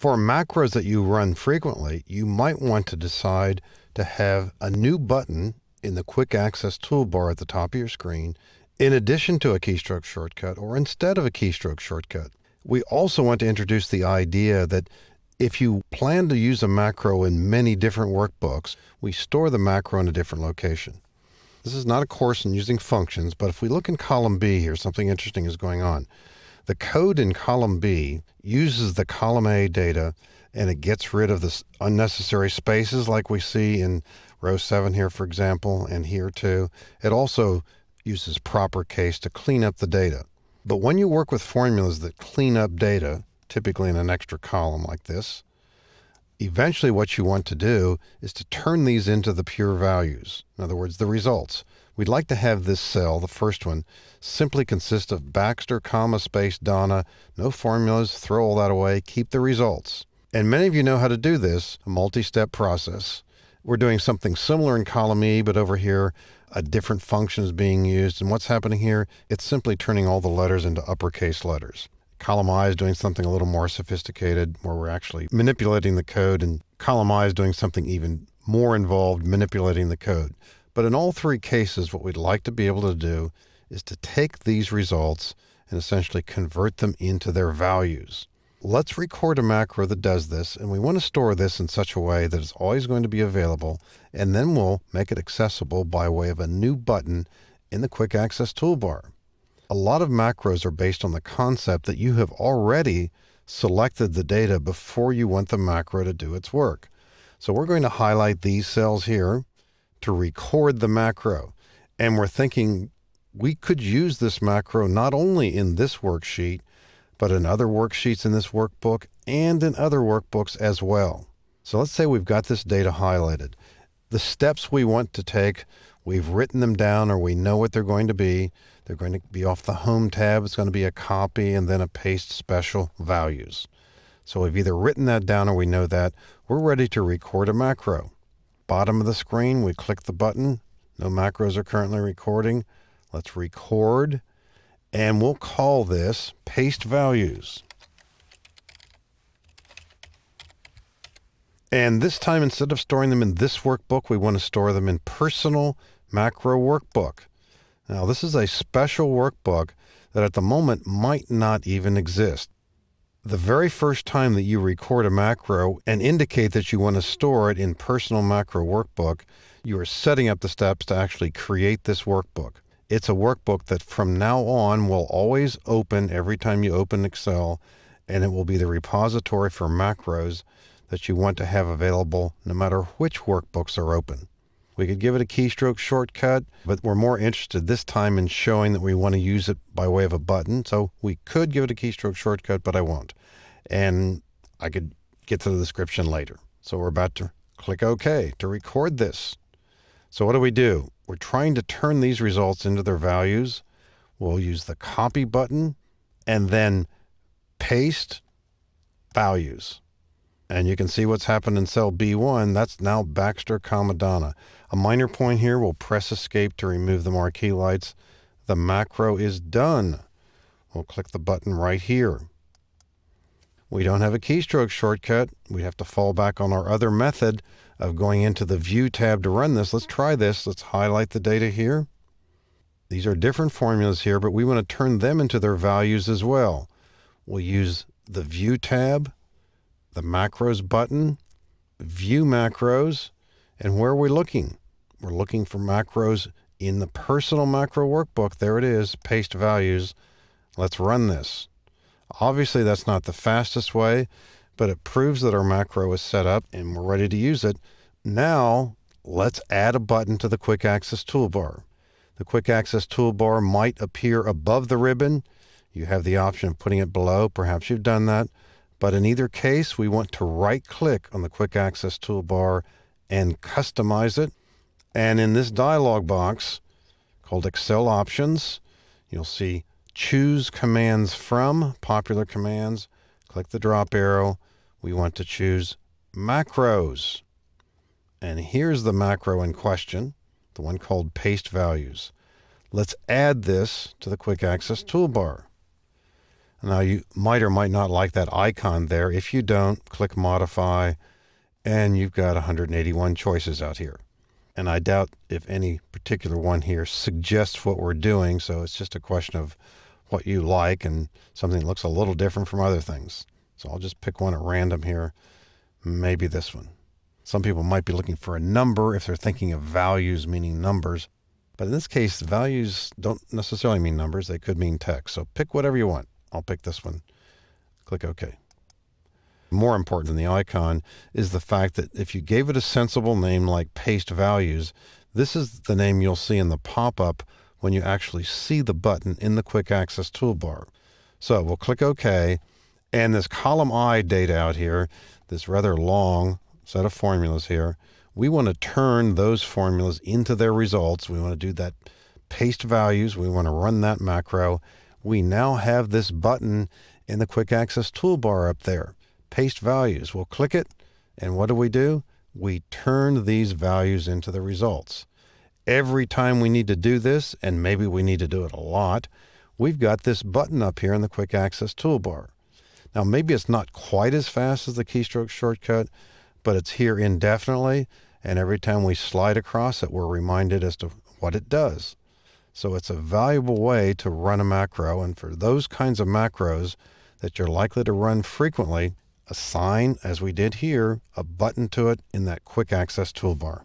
For macros that you run frequently, you might want to decide to have a new button in the quick access toolbar at the top of your screen, in addition to a keystroke shortcut or instead of a keystroke shortcut. We also want to introduce the idea that if you plan to use a macro in many different workbooks, we store the macro in a different location. This is not a course in using functions, but if we look in column B here, something interesting is going on. The code in column B uses the column A data, and it gets rid of the unnecessary spaces like we see in row 7 here, for example, and here too. It also uses proper case to clean up the data. But when you work with formulas that clean up data, typically in an extra column like this, eventually what you want to do is to turn these into the pure values. In other words, the results. We'd like to have this cell, the first one, simply consist of Baxter, comma, space, Donna, no formulas, throw all that away, keep the results. And many of you know how to do this, a multi-step process. We're doing something similar in column E, but over here, a different function is being used. And what's happening here? It's simply turning all the letters into uppercase letters. Column I is doing something a little more sophisticated, where we're actually manipulating the code, and column I is doing something even more involved, manipulating the code. But in all three cases, what we'd like to be able to do is to take these results and essentially convert them into their values. Let's record a macro that does this, and we want to store this in such a way that it's always going to be available, and then we'll make it accessible by way of a new button in the quick access toolbar. A lot of macros are based on the concept that you have already selected the data before you want the macro to do its work. So we're going to highlight these cells here to record the macro. And we're thinking we could use this macro not only in this worksheet, but in other worksheets in this workbook and in other workbooks as well. So let's say we've got this data highlighted. The steps we want to take, we've written them down, or we know what they're going to be. They're going to be off the Home tab. It's going to be a copy and then a paste special values. So we've either written that down or we know that. We're ready to record a macro. Bottom of the screen, we click the button. No macros are currently recording. Let's record, and we'll call this paste values. And this time, instead of storing them in this workbook, we want to store them in Personal Macro Workbook. Now, this is a special workbook that at the moment might not even exist. The very first time that you record a macro and indicate that you want to store it in Personal Macro Workbook, you are setting up the steps to actually create this workbook. It's a workbook that from now on will always open every time you open Excel, and it will be the repository for macros that you want to have available no matter which workbooks are open. We could give it a keystroke shortcut, but we're more interested this time in showing that we want to use it by way of a button. So we could give it a keystroke shortcut, but I won't. And I could get to the description later. So we're about to click OK to record this. So what do? We're trying to turn these results into their values. We'll use the copy button and then paste values. And you can see what's happened in cell B1. That's now Baxter, comma, Donna. A minor point here, we'll press escape to remove the marquee lights. The macro is done. We'll click the button right here. We don't have a keystroke shortcut. We have to fall back on our other method of going into the View tab to run this. Let's try this. Let's highlight the data here. These are different formulas here, but we want to turn them into their values as well. We'll use the View tab, the Macros button, View Macros, and where are we looking? We're looking for macros in the Personal Macro Workbook. There it is, paste values. Let's run this. Obviously, that's not the fastest way, but it proves that our macro is set up and we're ready to use it. Now, let's add a button to the Quick Access Toolbar. The Quick Access Toolbar might appear above the ribbon. You have the option of putting it below. Perhaps you've done that. But in either case, we want to right-click on the Quick Access Toolbar and customize it. And in this dialog box called Excel Options, you'll see Choose Commands From, Popular Commands. Click the drop arrow. We want to choose Macros. And here's the macro in question, the one called Paste Values. Let's add this to the Quick Access Toolbar. Now you might or might not like that icon there. If you don't, click Modify, and you've got 181 choices out here. And I doubt if any particular one here suggests what we're doing, so it's just a question of what you like and something that looks a little different from other things. So I'll just pick one at random here, maybe this one. Some people might be looking for a number if they're thinking of values meaning numbers. But in this case, values don't necessarily mean numbers. They could mean text. So pick whatever you want. I'll pick this one. Click OK. More important than the icon is the fact that if you gave it a sensible name like paste values, this is the name you'll see in the pop-up when you actually see the button in the quick access toolbar. So we'll click OK, and this column I data out here, this rather long set of formulas here, we want to turn those formulas into their results. We want to do that paste values. We want to run that macro. We now have this button in the quick access toolbar up there. Paste values. We'll click it, and what do? We turn these values into the results. Every time we need to do this, and maybe we need to do it a lot, we've got this button up here in the quick access toolbar. Now maybe it's not quite as fast as the keystroke shortcut, but it's here indefinitely, and every time we slide across it, we're reminded as to what it does. So it's a valuable way to run a macro, and for those kinds of macros that you're likely to run frequently, assign, as we did here, a button to it in that quick access toolbar.